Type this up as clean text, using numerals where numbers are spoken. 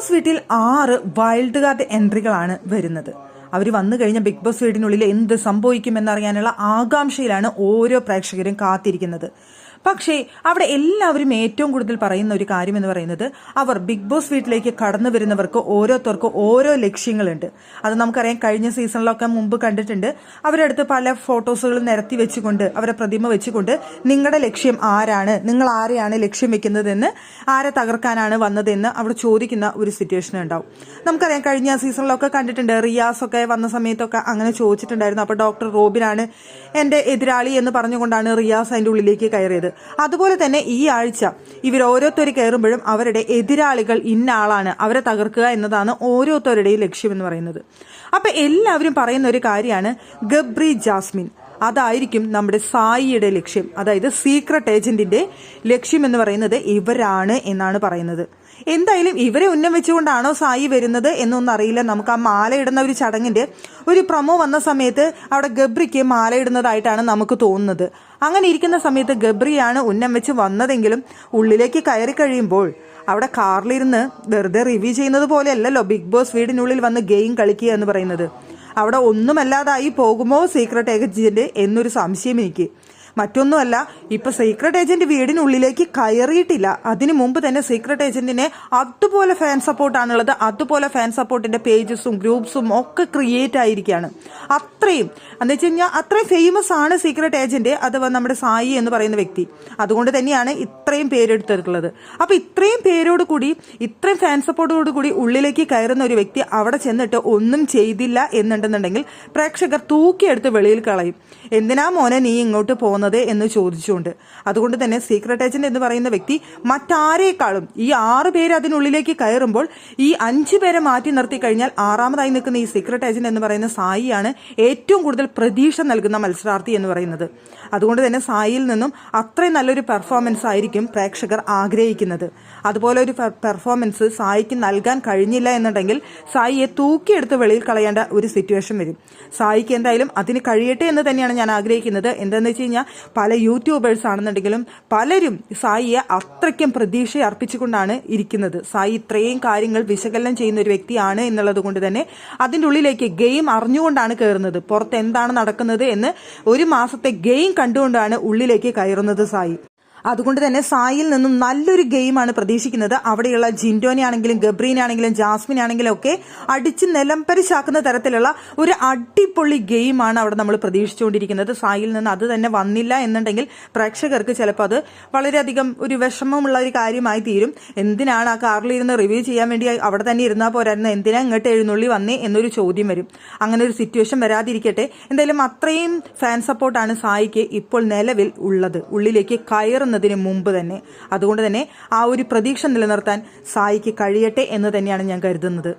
Boss വീട്ടിൽ 6 wild card എൻട്രികളാണ് വരുന്നത്. അവർ വന്നു കഴിഞ്ഞ ബിഗ് ബോസ് വീടിനുള്ളിൽ എന്ത് സംഭവിക്കുമെന്നറിയാനുള്ള ആകാംക്ഷയിലാണ് ഓരോ പ്രേക്ഷകരും കാത്തിരിക്കുന്നത്. പക്ഷേ അവിടെ എല്ലാവരും ഏറ്റവും കൂടുതൽ പറയുന്ന ഒരു കാര്യം എന്ന് പറയുന്നത്, അവർ ബിഗ് ബോസ് വീട്ടിലേക്ക് കടന്നു വരുന്നവർക്ക് ഓരോരുത്തർക്കും ഓരോ ലക്ഷ്യങ്ങളുണ്ട്. അത് നമുക്കറിയാം, കഴിഞ്ഞ സീസണിലൊക്കെ മുമ്പ് കണ്ടിട്ടുണ്ട്. അവരടുത്ത് പല ഫോട്ടോസുകൾ നിരത്തി വെച്ചുകൊണ്ട്, അവരെ പ്രതിമ വെച്ചുകൊണ്ട്, നിങ്ങളുടെ ലക്ഷ്യം ആരാണ്, നിങ്ങൾ ആരെയാണ് ലക്ഷ്യം വെക്കുന്നതെന്ന്, ആരെ തകർക്കാനാണ് വന്നതെന്ന് അവിടെ ചോദിക്കുന്ന ഒരു സിറ്റുവേഷൻ ഉണ്ടാവും. നമുക്കറിയാം, കഴിഞ്ഞ സീസണിലൊക്കെ കണ്ടിട്ടുണ്ട്. റിയാസ് ഒക്കെ വന്ന സമയത്തൊക്കെ അങ്ങനെ ചോദിച്ചിട്ടുണ്ടായിരുന്നു. അപ്പോൾ ഡോക്ടർ റോബിനാണ് എൻ്റെ എതിരാളി എന്ന് പറഞ്ഞുകൊണ്ടാണ് റിയാസ് അതിൻ്റെ ഉള്ളിലേക്ക് കയറിയത്. അതുപോലെ തന്നെ ഈ ആഴ്ച ഇവർ ഓരോരുത്തർ കയറുമ്പോഴും അവരുടെ എതിരാളികൾ ഇന്ന ആളാണ്, അവരെ തകർക്കുക എന്നതാണ് ഓരോരുത്തരുടെയും ലക്ഷ്യം എന്ന് പറയുന്നത്. അപ്പൊ എല്ലാവരും പറയുന്ന ഒരു കാര്യമാണ് ഗബ്രി ജാസ്മിൻ, അതായിരിക്കും നമ്മുടെ സായിയുടെ ലക്ഷ്യം. അതായത് സീക്രട്ട് ഏജന്റിന്റെ ലക്ഷ്യം എന്ന് പറയുന്നത് ഇവരാണ് എന്നാണ് പറയുന്നത്. എന്തായാലും ഇവരെ ഉന്നം വെച്ചുകൊണ്ടാണോ സായി വരുന്നത് എന്നൊന്നും അറിയില്ല. നമുക്ക് ആ മാലയിടുന്ന ഒരു ചടങ്ങിന്റെ ഒരു പ്രൊമോ വന്ന സമയത്ത് അവിടെ ഗബ്രിക്ക് മാലയിടുന്നതായിട്ടാണ് നമുക്ക് തോന്നുന്നത്. അങ്ങനെ ഇരിക്കുന്ന സമയത്ത് ഗബ്രിയാണ് ഉന്നം വെച്ച് വന്നതെങ്കിലും ഉള്ളിലേക്ക് കയറി കഴിയുമ്പോൾ അവിടെ കാറിലിരുന്ന് വെറുതെ റിവ്യൂ ചെയ്യുന്നത് പോലെയല്ലല്ലോ ബിഗ് ബോസ് വീടിനുള്ളിൽ വന്ന് ഗെയിം കളിക്കുക എന്ന് പറയുന്നത്. അവിടെ ഒന്നുമല്ലാതായി പോകുമോ സീക്രട്ട് ഏജന്റ് എന്നൊരു സംശയം എനിക്ക്. മറ്റൊന്നുമല്ല, ഇപ്പൊ സീക്രട്ട് ഏജന്റ് വീടിനുള്ളിലേക്ക് കയറിയിട്ടില്ല. അതിനു മുമ്പ് തന്നെ സീക്രട്ട് ഏജന്റിനെ അതുപോലെ ഫാൻ സപ്പോർട്ടാണുള്ളത്. അതുപോലെ ഫാൻ സപ്പോർട്ടിന്റെ പേജസും ഗ്രൂപ്പ്സും ഒക്കെ ക്രിയേറ്റ് ആയിരിക്കുകയാണ്. അത്രയും എന്ന് വെച്ച് കഴിഞ്ഞാൽ അത്രയും ഫേമസ് ആണ് സീക്രട്ട് ഏജന്റ്, അഥവാ നമ്മുടെ സായി എന്ന് പറയുന്ന വ്യക്തി. അതുകൊണ്ട് തന്നെയാണ് ഇത്രയും പേരെടുത്തിട്ടുള്ളത്. അപ്പൊ ഇത്രയും പേരോട് കൂടി, ഇത്രയും ഫാൻ സപ്പോർട്ടോട് കൂടി ഉള്ളിലേക്ക് കയറുന്ന ഒരു വ്യക്തി അവിടെ ചെന്നിട്ട് ഒന്നും ചെയ്തില്ല എന്നുണ്ടെന്നുണ്ടെങ്കിൽ പ്രേക്ഷകർ തൂക്കിയെടുത്ത് വെളിയിൽ കളയും. എന്തിനാ മോനെ നീ ഇങ്ങോട്ട് പോകുന്നത് എന്ന് ചോദിച്ചുകൊണ്ട്. അതുകൊണ്ട് തന്നെ സീക്രട്ട് ഏജന്റ് എന്ന് പറയുന്ന വ്യക്തി മറ്റാരേക്കാളും ഈ 6 പേര് അതിനുള്ളിലേക്ക് കയറുമ്പോൾ ഈ 5 പേരെ മാറ്റി നിർത്തി കഴിഞ്ഞാൽ 6ാമതായി നിൽക്കുന്ന ഈ സീക്രട്ട് ഏജന്റ് എന്ന് പറയുന്ന സായിയാണ് ഏറ്റവും കൂടുതൽ പ്രതീക്ഷ നൽകുന്ന മത്സരാർത്ഥി എന്ന് പറയുന്നത്. അതുകൊണ്ട് തന്നെ സായിയിൽ നിന്നും അത്രയും നല്ലൊരു പെർഫോമൻസ് ആയിരിക്കും പ്രേക്ഷകർ ആഗ്രഹിക്കുന്നത്. അതുപോലെ ഒരു പെർഫോമൻസ് സായിക്ക് നൽകാൻ കഴിഞ്ഞില്ല എന്നുണ്ടെങ്കിൽ സായിയെ തൂക്കിയെടുത്ത് വെളിയിൽ കളയേണ്ട ഒരു സിറ്റുവേഷൻ വരും. സായിക്ക് എന്തായാലും അതിന് കഴിയട്ടെ എന്ന് തന്നെയാണ് ഞാൻ ആഗ്രഹിക്കുന്നത്. എന്താണെന്ന് വെച്ച് കഴിഞ്ഞാൽ പല യൂട്യൂബേഴ്സ് ആണെന്നുണ്ടെങ്കിലും പലരും സായിയെ അത്രയ്ക്കും പ്രതീക്ഷ അർപ്പിച്ചുകൊണ്ടാണ് ഇരിക്കുന്നത്. സായി ഇത്രയും കാര്യങ്ങൾ വിശകലനം ചെയ്യുന്ന ഒരു വ്യക്തിയാണ് എന്നുള്ളത് കൊണ്ട് തന്നെ അതിൻ്റെ ഉള്ളിലേക്ക് ഗെയിം അറിഞ്ഞുകൊണ്ടാണ് കയറുന്നത്. പുറത്ത് എന്താണ് നടക്കുന്നത് എന്ന് ഒരു മാസത്തെ ഗെയിം കണ്ടുകൊണ്ടാണ് ഉള്ളിലേക്ക് കയറുന്നത് സായി. അതുകൊണ്ട് തന്നെ സായിൽ നിന്നും നല്ലൊരു ഗെയിമാണ് പ്രതീക്ഷിക്കുന്നത്. അവിടെയുള്ള ജിൻഡോനെ ആണെങ്കിലും ഗബ്രീനെ ആണെങ്കിലും ജാസ്മിനെ ആണെങ്കിലും ഒക്കെ അടിച്ച് നിലംപരിശാക്കുന്ന തരത്തിലുള്ള ഒരു അടിപൊളി ഗെയിമാണ് അവിടെ നമ്മൾ പ്രതീക്ഷിച്ചുകൊണ്ടിരിക്കുന്നത്. സായിൽ നിന്ന് അത് തന്നെ വന്നില്ല എന്നുണ്ടെങ്കിൽ പ്രേക്ഷകർക്ക് ചിലപ്പോൾ അത് വളരെയധികം ഒരു വിഷമമുള്ള ഒരു കാര്യമായി തീരും. എന്തിനാണ് ആ കാറിലിരുന്ന് റിവ്യൂ ചെയ്യാൻ വേണ്ടി അവിടെ തന്നെ ഇരുന്നാൽ പോരായിരുന്നു, എന്തിനാ ഇങ്ങോട്ട് എഴുന്നള്ളി വന്നേ എന്നൊരു ചോദ്യം വരും. അങ്ങനെ ഒരു സിറ്റുവേഷൻ വരാതിരിക്കട്ടെ. എന്തായാലും അത്രയും ഫാൻ സപ്പോർട്ടാണ് സായിക്ക് ഇപ്പോൾ നിലവിൽ ഉള്ളത്, ഉള്ളിലേക്ക് കയറുന്നതിന് മുമ്പ് തന്നെ. അതുകൊണ്ട് തന്നെ ആ ഒരു പ്രതീക്ഷ നിലനിർത്താൻ സായിക്ക് കഴിയട്ടെ എന്ന് തന്നെയാണ് ഞാൻ കരുതുന്നത്.